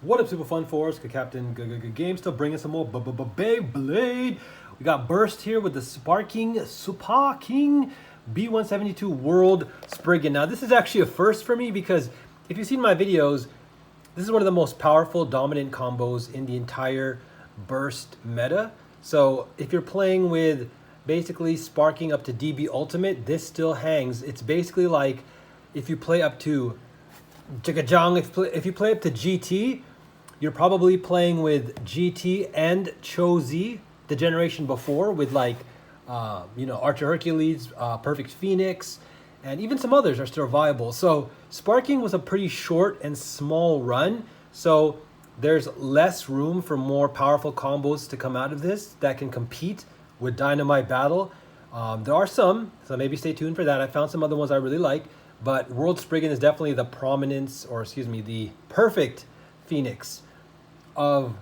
What up, Super Fun Force? Captain Game still bringing some more Beyblade. We got Burst here with the Superking B172 World Spriggan. Now, this is actually a first for me because if you've seen my videos, this is one of the most powerful, dominant combos in the entire Burst meta. So if you're playing with basically sparking up to DB Ultimate, this still hangs. It's basically like if you play up to Jigajong, if you play up to GT, you're probably playing with GT and Cho-Z, the generation before, with like, Archer Hercules, Perfect Phoenix, and even some others are still viable. So Sparking was a pretty short and small run, so there's less room for more powerful combos to come out of this that can compete with Dynamite Battle. There are some, so maybe stay tuned for that. I found some other ones I really like, but World Spriggan is definitely the the perfect Phoenix of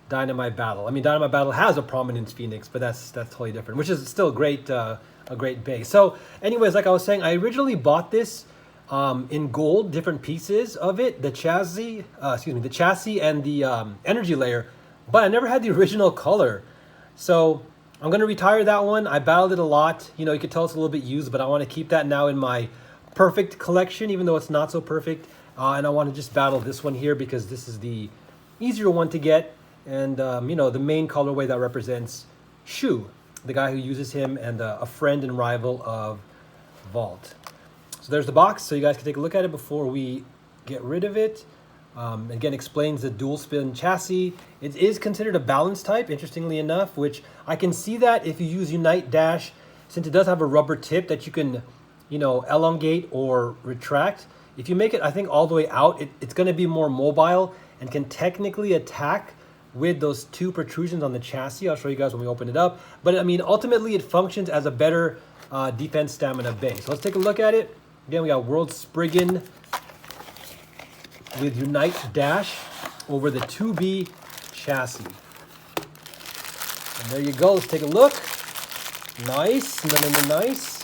Dynamite Battle. I mean, Dynamite Battle has a prominence Phoenix, but that's totally different, which is still great, a great base. So anyways, like I was saying, I originally bought this in gold, different pieces of it, the chassis and the energy layer, but I never had the original color. So I'm going to retire that one. I battled it a lot. You could tell it's a little bit used, but I want to keep that now in my perfect collection, even though it's not so perfect. And I want to just battle this one here because this is the easier one to get. And, the main colorway that represents Shu, the guy who uses him, and a friend and rival of Vault. So there's the box, so you guys can take a look at it before we get rid of it. Again, explains the dual spin chassis. It is considered a balance type, interestingly enough, which I can see that if you use Unite Dash, since it does have a rubber tip that you can, elongate or retract. If you make it, I think, all the way out, it's going to be more mobile and can technically attack with those two protrusions on the chassis. I'll show you guys when we open it up. But I mean, ultimately, it functions as a better defense stamina base. So let's take a look at it. Again, we got World Spriggan with Unite Dash over the 2B chassis. And there you go. Let's take a look. Nice. Nice.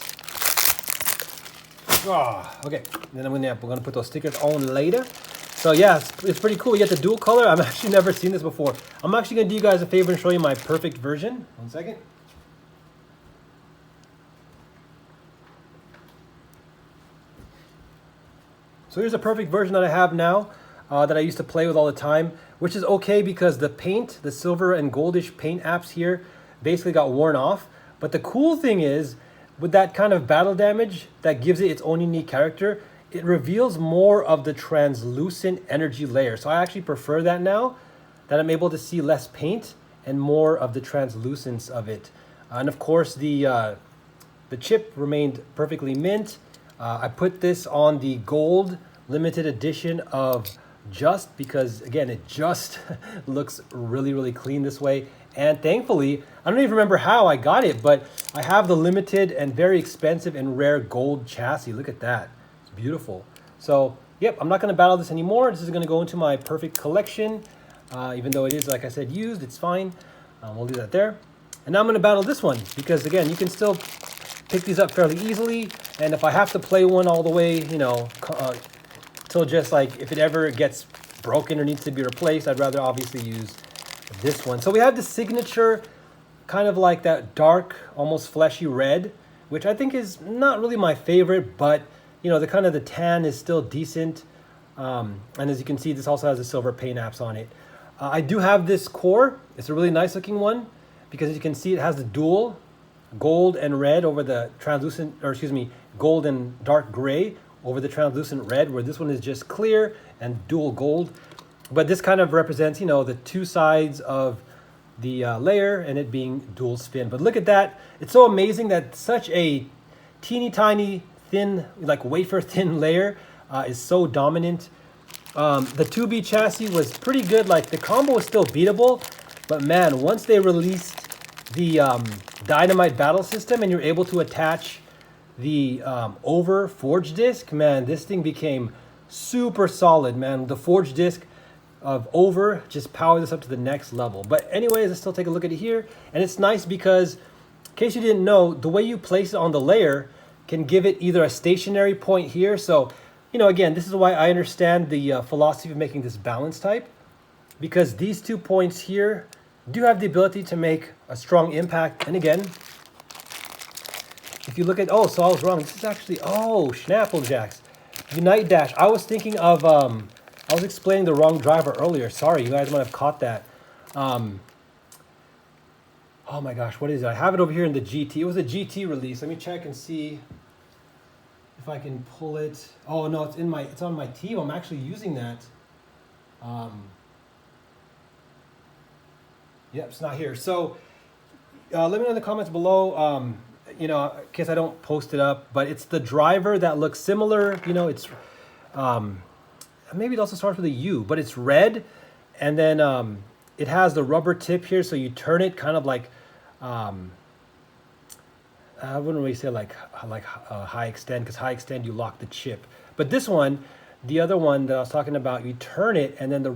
Okay. And then we're gonna put those stickers on later. So yeah, it's pretty cool. We get the dual color. I've actually never seen this before. I'm actually gonna do you guys a favor and show you my perfect version. 1 second. So here's a perfect version that I have now that I used to play with all the time, which is okay because the paint, the silver and goldish paint apps here basically got worn off. But the cool thing is, with that kind of battle damage that gives it its own unique character, it reveals more of the translucent energy layer. So I actually prefer that now, that I'm able to see less paint and more of the translucence of it. And of course, the chip remained perfectly mint. I put this on the gold limited edition of Just because, again, it just looks really, really clean this way. And thankfully, I don't even remember how I got it, but I have the limited and very expensive and rare gold chassis. Look at that. It's beautiful. So, yep, I'm not going to battle this anymore. This is going to go into my perfect collection. Even though it is, like I said, used, it's fine. We'll do that there. And now I'm going to battle this one because, again, you can still pick these up fairly easily. And if I have to play one all the way, till just like if it ever gets broken or needs to be replaced, I'd rather obviously use this one. So we have the signature, kind of like that dark, almost fleshy red, which I think is not really my favorite, but the tan is still decent. And as you can see, this also has the silver paint apps on it. I do have this core. It's a really nice looking one because as you can see, it has the dual gold and red over the translucent, gold and dark gray over the translucent red, where this one is just clear and dual gold. But this kind of represents, the two sides of the layer and it being dual spin. But look at that. It's so amazing that such a teeny tiny thin, like wafer thin layer is so dominant. The 2B chassis was pretty good. Like the combo was still beatable, but man, once they released the Dynamite Battle system and you're able to attach the over forge disc, man, this thing became super solid, man. The forge disc of over just power this up to the next level. But anyways, let's still take a look at it here. And it's nice because, in case you didn't know, the way you place it on the layer can give it either a stationary point here. So, again, this is why I understand the philosophy of making this balance type, because these 2 points here do have the ability to make a strong impact. And again, if you look at, oh, so I was wrong. This is actually, oh, Schnapple Jacks. Unite Dash. I was thinking of, I was explaining the wrong driver earlier. Sorry, you guys might have caught that. Oh my gosh, what is it? I have it over here in the GT. It was a GT release. Let me check and see if I can pull it. Oh no, it's on my team. I'm actually using that. Yep, it's not here. So let me know in the comments below, you know, in case I don't post it up, but it's the driver that looks similar. You know, it's, maybe it also starts with a U, but it's red. And then it has the rubber tip here. So you turn it kind of like, I wouldn't really say like high extend, because high extend, you lock the chip. But this one, the other one that I was talking about, you turn it and then the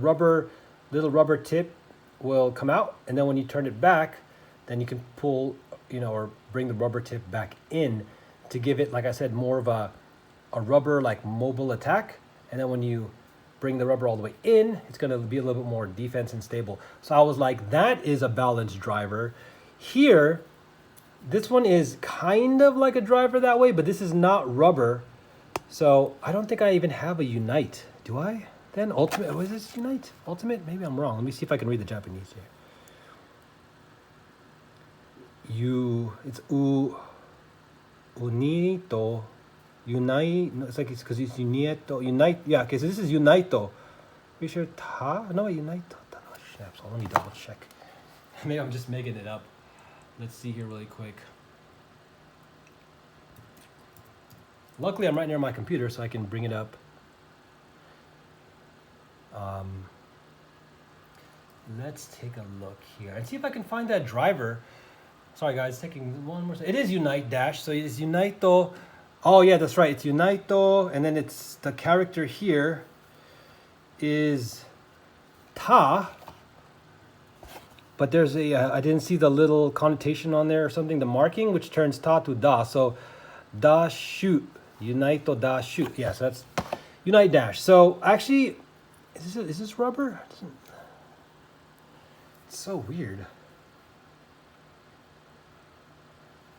little rubber tip will come out, and then when you turn it back, then you can pull, you know, or bring the rubber tip back in to give it, like I said, more of a rubber like mobile attack. And then when you bring the rubber all the way in, it's going to be a little bit more defense and stable. So I was like, that is a balanced driver. Here, this one is kind of like a driver that way, but this is not rubber. So I don't think I even have a Unite. Do I? Then Ultimate, was this Unite? Ultimate? Maybe I'm wrong. Let me see if I can read the Japanese here. It's Unito, Unite, no, it's like it's because it's Unito, Unite, yeah, okay, so this is Unito. Be sure no, Unito, snaps. Let me double check. Maybe I'm just making it up. Let's see here really quick. Luckily, I'm right near my computer, so I can bring it up. Let's take a look here and see if I can find that driver. Sorry guys, taking one more. It is Unite Dash, so it is Unito. Oh yeah, that's right, it's Unito, and then it's the character here is Ta, but there's a, I didn't see the little connotation on there or something, the marking, which turns Ta to Da, so Da shoot, Unito Da shoot. Yeah, so that's Unite Dash. So actually, is this rubber? It's so weird.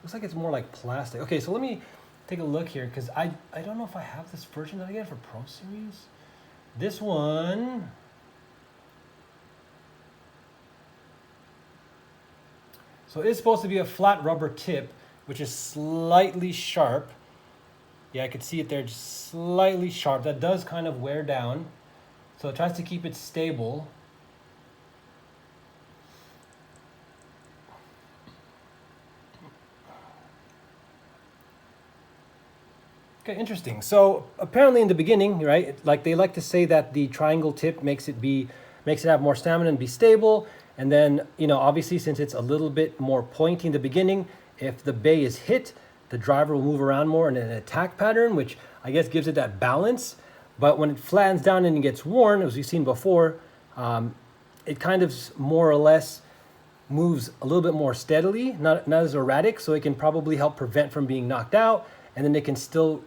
Looks like it's more like plastic. Okay, so let me take a look here, because I don't know if I have this version that I get for Pro Series. This one, so it's supposed to be a flat rubber tip, which is slightly sharp. Yeah, I could see it there, just slightly sharp. That does kind of wear down. So it tries to keep it stable. Okay, interesting. So apparently in the beginning, right, like they like to say that the triangle tip makes it have more stamina and be stable. And then, you know, obviously since it's a little bit more pointy in the beginning, if the bay is hit, the driver will move around more in an attack pattern, which I guess gives it that balance. But when it flattens down and it gets worn, as we've seen before, it kind of more or less moves a little bit more steadily, not as erratic, so it can probably help prevent from being knocked out, and then it can still,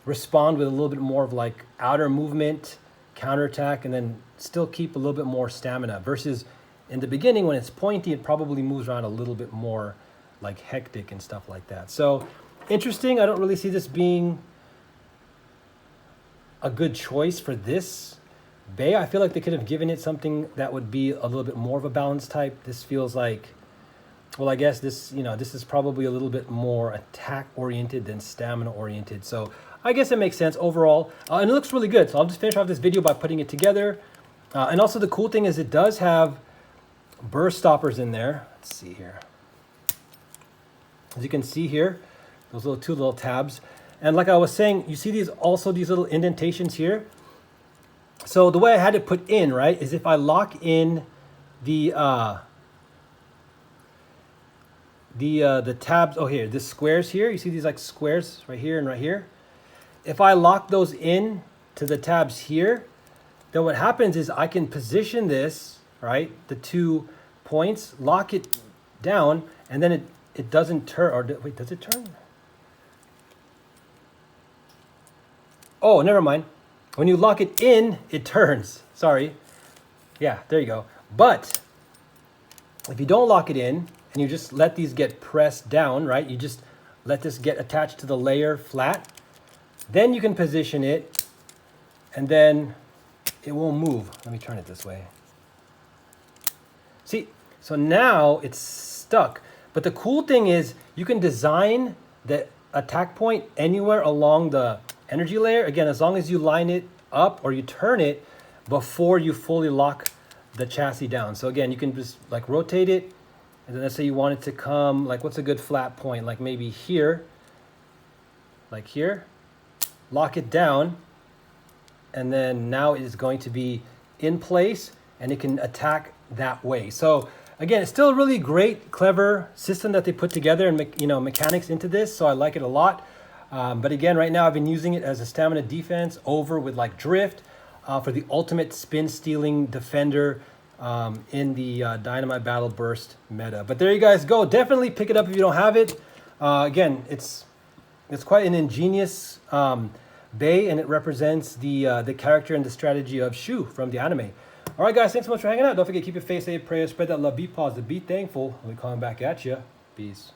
respond with a little bit more of like outer movement, counterattack, and then still keep a little bit more stamina. Versus in the beginning, when it's pointy, it probably moves around a little bit more like hectic and stuff like that. So interesting. I don't really see this being a good choice for this bay. I feel like they could have given it something that would be a little bit more of a balanced type. This feels like, well, I guess this, this is probably a little bit more attack oriented than stamina oriented. So I guess it makes sense overall. And it looks really good. So I'll just finish off this video by putting it together. And also the cool thing is it does have burst stoppers in there. Let's see here. As you can see here, those two little tabs. And like I was saying, you see these little indentations here. So the way I had it put in, right, is if I lock in the tabs, oh here, the squares here, you see these like squares right here and right here. If I lock those in to the tabs here, then what happens is I can position this, right, the 2 points, lock it down, and then it doesn't turn, or wait, does it turn? Oh, never mind. When you lock it in, it turns. Sorry. Yeah, there you go. But if you don't lock it in and you just let these get pressed down, right? You just let this get attached to the layer flat. Then you can position it and then it won't move. Let me turn it this way. See, so now it's stuck. But the cool thing is you can design the attack point anywhere along the energy layer. Again, as long as you line it up or you turn it before you fully lock the chassis down. So again, you can just like rotate it. And then let's say you want it to come, like what's a good flat point? Like maybe here, like here. Lock it down. And then now it is going to be in place and it can attack that way. So again, it's still a really great, clever system that they put together and mechanics into this. So I like it a lot. But again, right now I've been using it as a stamina defense over with like drift for the ultimate spin stealing defender in the Dynamite Battle Burst meta. But there you guys go. Definitely pick it up if you don't have it. Again, it's quite an ingenious bay, and it represents the character and the strategy of Shu from the anime. All right, guys, thanks so much for hanging out. Don't forget to keep your face safe, pray, spread that love, be positive, be thankful. We'll be coming back at you. Peace.